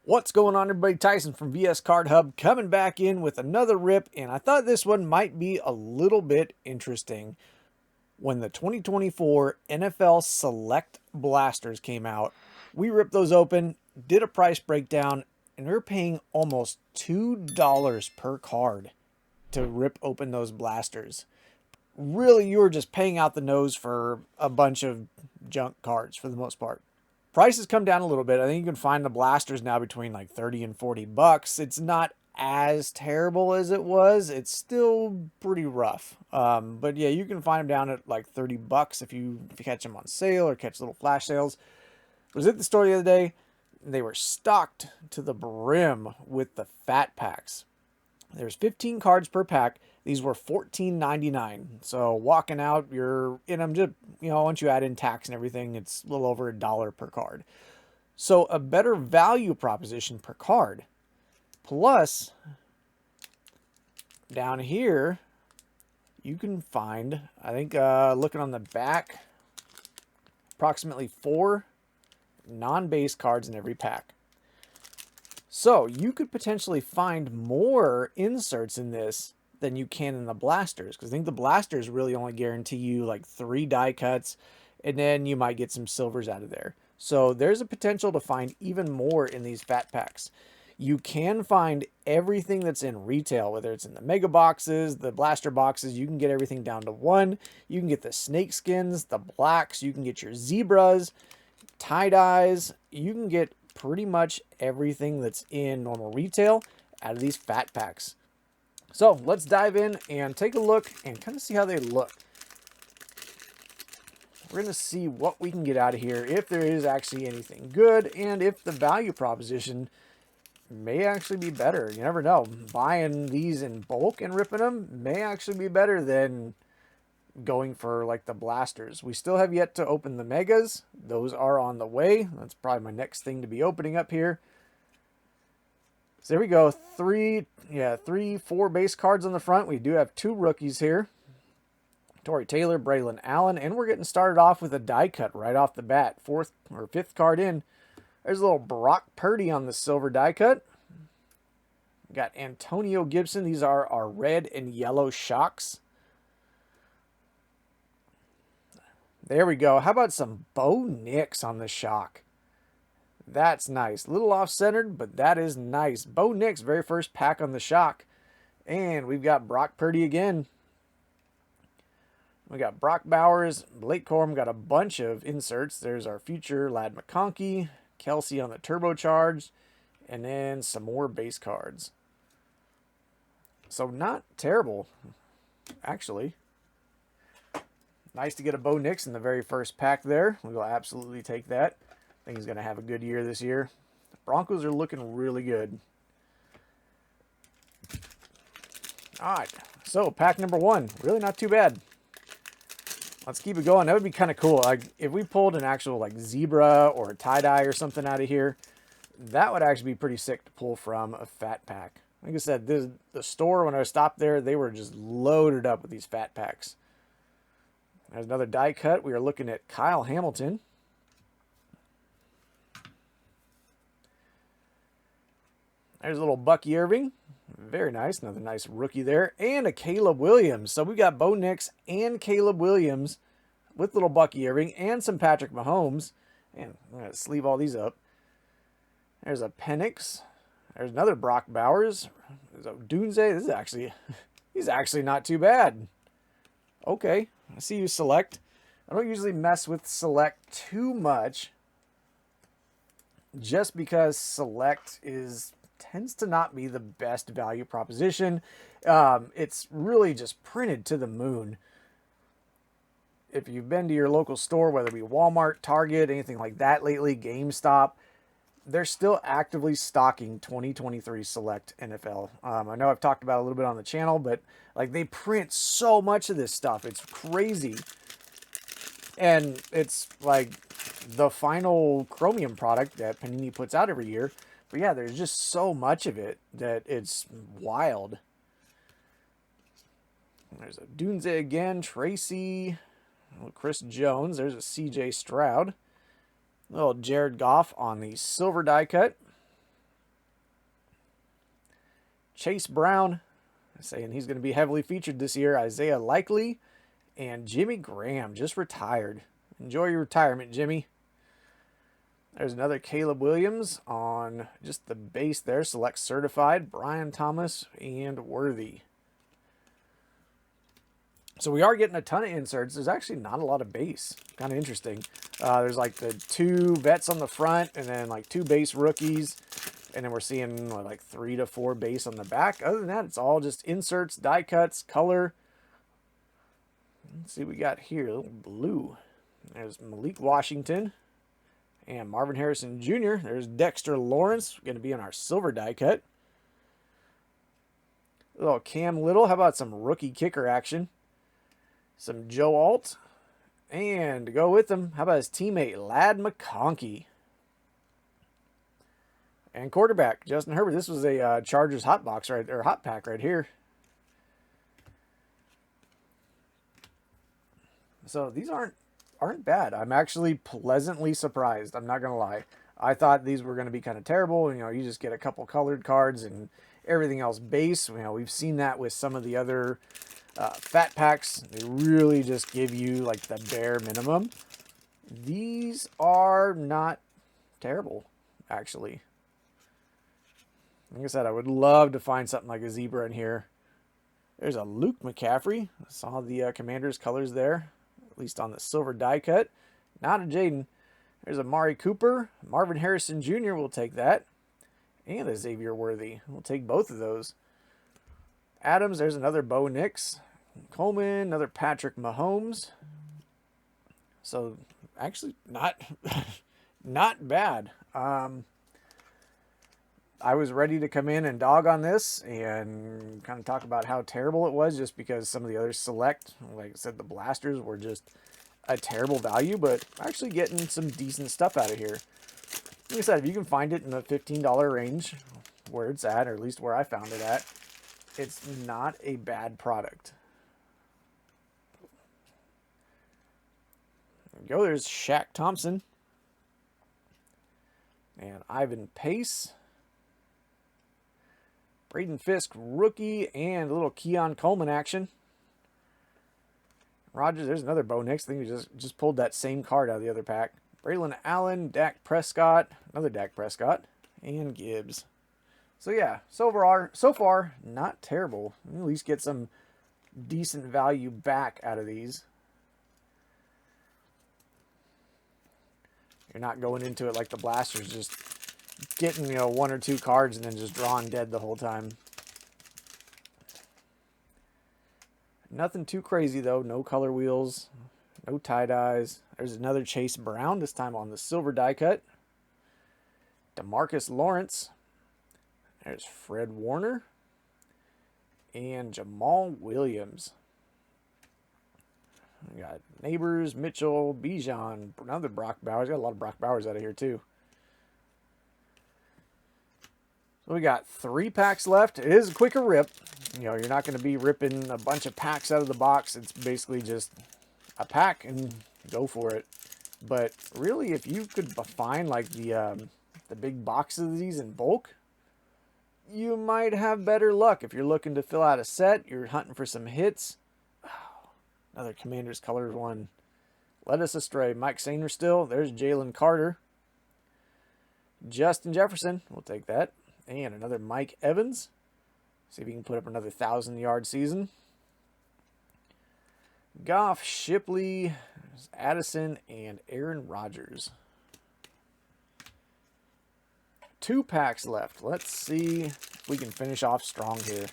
What's going on, everybody? Tyson from VS Card Hub coming back in with another rip, and I thought this one might be a little bit interesting. When the 2024 NFL Select blasters came out, we ripped those open, did a price breakdown, and we were paying almost $2 per card to rip open those blasters. Really, you were just paying out the nose for a bunch of junk cards for the most part. Prices come down a little bit. I think you can find the blasters now between like 30 and 40 bucks. It's not as terrible as it was. It's still pretty rough. But yeah, you can find them down at like 30 bucks if you catch them on sale or catch little flash sales. I was at the store the other day. They were stocked to the brim with the fat packs. There's 15 cards per pack. These were $14.99. So walking out, you're in them just, once you add in tax and everything, it's a little over $1 per card. So a better value proposition per card. Plus, down here, you can find, I think, looking on the back, approximately 4 non-base cards in every pack. So you could potentially find more inserts in this than you can in the blasters, because I think the blasters really only guarantee you like 3 die cuts, and then you might get some silvers out of there. So there's a potential to find even more in these fat packs. You can find everything that's in retail, whether it's in the mega boxes, the blaster boxes. You can get everything down to 1. You can get the snake skins, the blacks. You can get your zebras, tie-dyes. You can get pretty much everything that's in normal retail out of these fat packs. So let's dive in and take a look and kind of see how they look. We're going to see what we can get out of here, if there is actually anything good, and if the value proposition may actually be better. You never know. Buying these in bulk and ripping them may actually be better than going for like the blasters. We still have yet to open the megas. Those are on the way. That's probably my next thing to be opening up here. So there we go. 4 base cards on the front. We do have 2 rookies here. Torrey Taylor, Braylon Allen, and we're getting started off with a die cut right off the bat. 4th or 5th card in. There's a little Brock Purdy on the silver die cut. We got Antonio Gibson. These are our red and yellow shocks. There we go. How about some Bo Nix on the shock? That's nice. A little off-centered, but that is nice. Bo Nix, very first pack on the shock. And we've got Brock Purdy again. We got Brock Bowers, Blake Corum, got a bunch of inserts. There's our future Lad McConkey, Kelsey on the turbocharged, and then some more base cards. So not terrible, actually. Nice to get a Bo Nix in the very first pack there. We will absolutely take that. I think he's going to have a good year this year. The Broncos are looking really good. All right, so pack number 1. Really not too bad. Let's keep it going. That would be kind of cool. Like if we pulled an actual like zebra or a tie-dye or something out of here, that would actually be pretty sick to pull from a fat pack. Like I said, the store, when I stopped there, they were just loaded up with these fat packs. There's another die cut. We are looking at Kyle Hamilton. There's a little Bucky Irving. Very nice. Another nice rookie there. And a Caleb Williams. So we got Bo Nix and Caleb Williams with little Bucky Irving and some Patrick Mahomes. And I'm going to sleeve all these up. There's a Penix. There's another Brock Bowers. There's a Dunze. This is actually, he's actually not too bad. Okay. I see you, Select. I don't usually mess with Select too much, just because Select tends to not be the best value proposition. It's really just printed to the moon. If you've been to your local store, whether it be Walmart, Target, anything like that lately, GameStop, they're still actively stocking 2023 Select NFL. I know I've talked about it a little bit on the channel, but like they print so much of this stuff. It's crazy. And it's like the final Chromium product that Panini puts out every year. But yeah, there's just so much of it that it's wild. There's a Dunze again, Tracy, Chris Jones. There's a CJ Stroud. Little Jared Goff on the silver die cut. Chase Brown, saying he's going to be heavily featured this year. Isaiah Likely and Jimmy Graham just retired. Enjoy your retirement, Jimmy. There's another Caleb Williams on just the base there. Select certified. Brian Thomas and Worthy. So we are getting a ton of inserts. There's actually not a lot of base. Kind of interesting. There's like the 2 vets on the front and then like 2 base rookies. And then we're seeing like 3 to 4 base on the back. Other than that, it's all just inserts, die cuts, color. Let's see what we got here. A little blue. There's Malik Washington and Marvin Harrison Jr. There's Dexter Lawrence, going to be in our silver die cut. A little Cam Little. How about some rookie kicker action? Some Joe Alt. And to go with him, how about his teammate Ladd McConkey? And quarterback Justin Herbert. This was a Chargers hot box right or hot pack right here. So these aren't bad. I'm actually pleasantly surprised. I'm not gonna lie. I thought these were gonna be kind of terrible. You know, you just get a couple colored cards and everything else base. You know, we've seen that with some of the other fat packs. They really just give you like the bare minimum. These are not terrible, actually. Like I said, I would love to find something like a zebra in here. There's a Luke McCaffrey. I saw the Commander's colors there, at least on the silver die cut. Not a Jaden. There's a Amari Cooper. Marvin Harrison Jr. will take that. And a Xavier Worthy. We'll take both of those. Adams, there's another Bo Nix. Coleman, another Patrick Mahomes. So, actually, not bad. I was ready to come in and dog on this and kind of talk about how terrible it was just because some of the other select, like I said, the blasters were just a terrible value, but actually getting some decent stuff out of here. Like I said, if you can find it in the $15 range where it's at, or at least where I found it at, it's not a bad product. There we go. There's Shaq Thompson and Ivan Pace. Braden Fisk, rookie, and a little Keon Coleman action. Rogers, there's another Bo Nix. I think we just pulled that same card out of the other pack. Braylon Allen, Dak Prescott, another Dak Prescott, and Gibbs. So yeah, so far, not terrible. At least get some decent value back out of these. You're not going into it like the blasters, just getting, you know, 1 or 2 cards and then just drawing dead the whole time. Nothing too crazy though. No color wheels, no tie-dyes. There's another Chase Brown, this time on the silver die cut. DeMarcus Lawrence. There's Fred Warner. And Jamal Williams. We got Neighbors, Mitchell, Bijan, another Brock Bowers. Got a lot of Brock Bowers out of here too. So we got 3 packs left. It is a quicker rip. You know, you're not going to be ripping a bunch of packs out of the box. It's basically just a pack and go for it. But really, if you could find like the big boxes of these in bulk, you might have better luck. If you're looking to fill out a set, you're hunting for some hits. Another Commander's Colors one. Led us astray. Mike Sainer still. There's Jalen Carter. Justin Jefferson. We'll take that. And another Mike Evans. See if he can put up another 1,000-yard season. Goff, Shipley, Addison, and Aaron Rodgers. 2 packs left. Let's see if we can finish off strong here.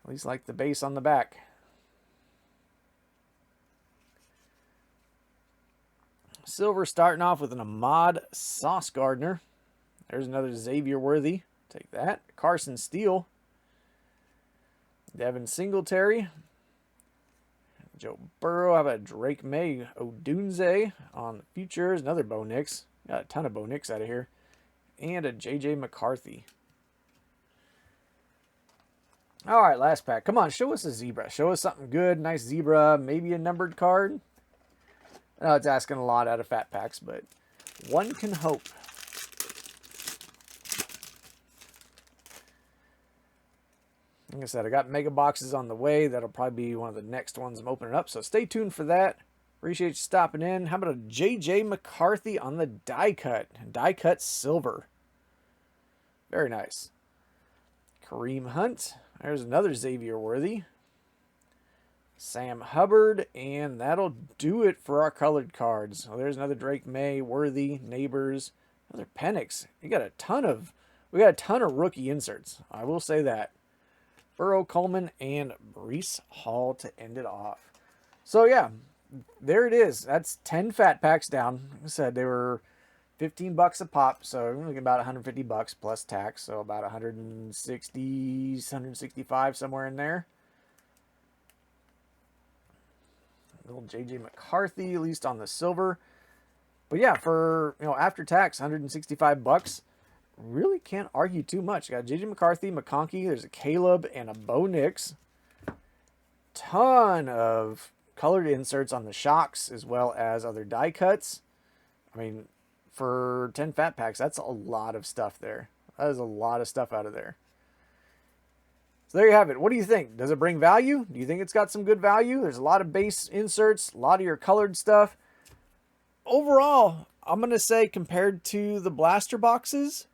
At least like the base on the back. Silver starting off with an Ahmad Sauce Gardner. There's another Xavier Worthy. Take that. Carson Steele. Devin Singletary. Joe Burrow. How about Drake May Odunze on the futures? Another Bo Nix. Got a ton of Bo Nix out of here. And a J.J. McCarthy. All right, last pack. Come on, show us a zebra. Show us something good. Nice zebra. Maybe a numbered card. I know it's asking a lot out of fat packs, but one can hope. Like I said, I got mega boxes on the way. That'll probably be one of the next ones I'm opening up. So stay tuned for that. Appreciate you stopping in. How about a J.J. McCarthy on the die cut? Die cut silver. Very nice. Kareem Hunt. There's another Xavier Worthy. Sam Hubbard. And that'll do it for our colored cards. So there's another Drake May, Worthy, Neighbors. Another Penix. We got a ton of rookie inserts. I will say that. Burrow, Coleman, and Breece Hall to end it off. So yeah, there it is. That's 10 fat packs down. Like I said, they were $15 a pop, so we're looking about $150 plus tax, so about 160, 165 somewhere in there. Little JJ McCarthy, at least on the silver. But yeah, for after tax, $165. Really can't argue too much. Got JJ McCarthy, McConkey, there's a Caleb and a Bo Nix. Ton of colored inserts on the shocks as well as other die cuts. I mean, for 10 fat packs, that's a lot of stuff there. That is a lot of stuff out of there. So there you have it. What do you think? Does it bring value? Do you think it's got some good value? There's a lot of base inserts, a lot of your colored stuff. Overall, I'm going to say compared to the blaster boxes,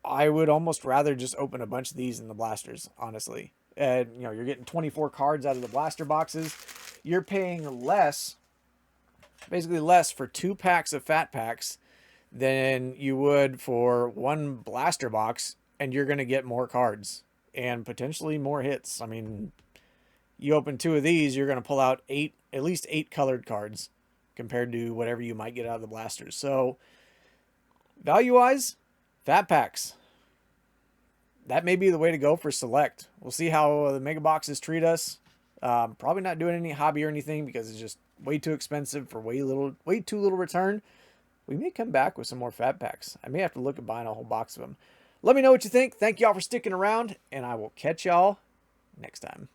I would almost rather just open a bunch of these in the blasters, honestly. And, you're getting 24 cards out of the blaster boxes. You're paying less, basically less for 2 packs of fat packs than you would for one blaster box, and you're going to get more cards and potentially more hits. I mean, you open 2 of these, you're going to pull out at least 8 colored cards compared to whatever you might get out of the blasters. So, value-wise, fat packs. That may be the way to go for Select. We'll see how the mega boxes treat us. Probably not doing any hobby or anything because it's just way too expensive for way too little return. We may come back with some more fat packs. I may have to look at buying a whole box of them. Let me know what you think. Thank y'all for sticking around, and I will catch y'all next time.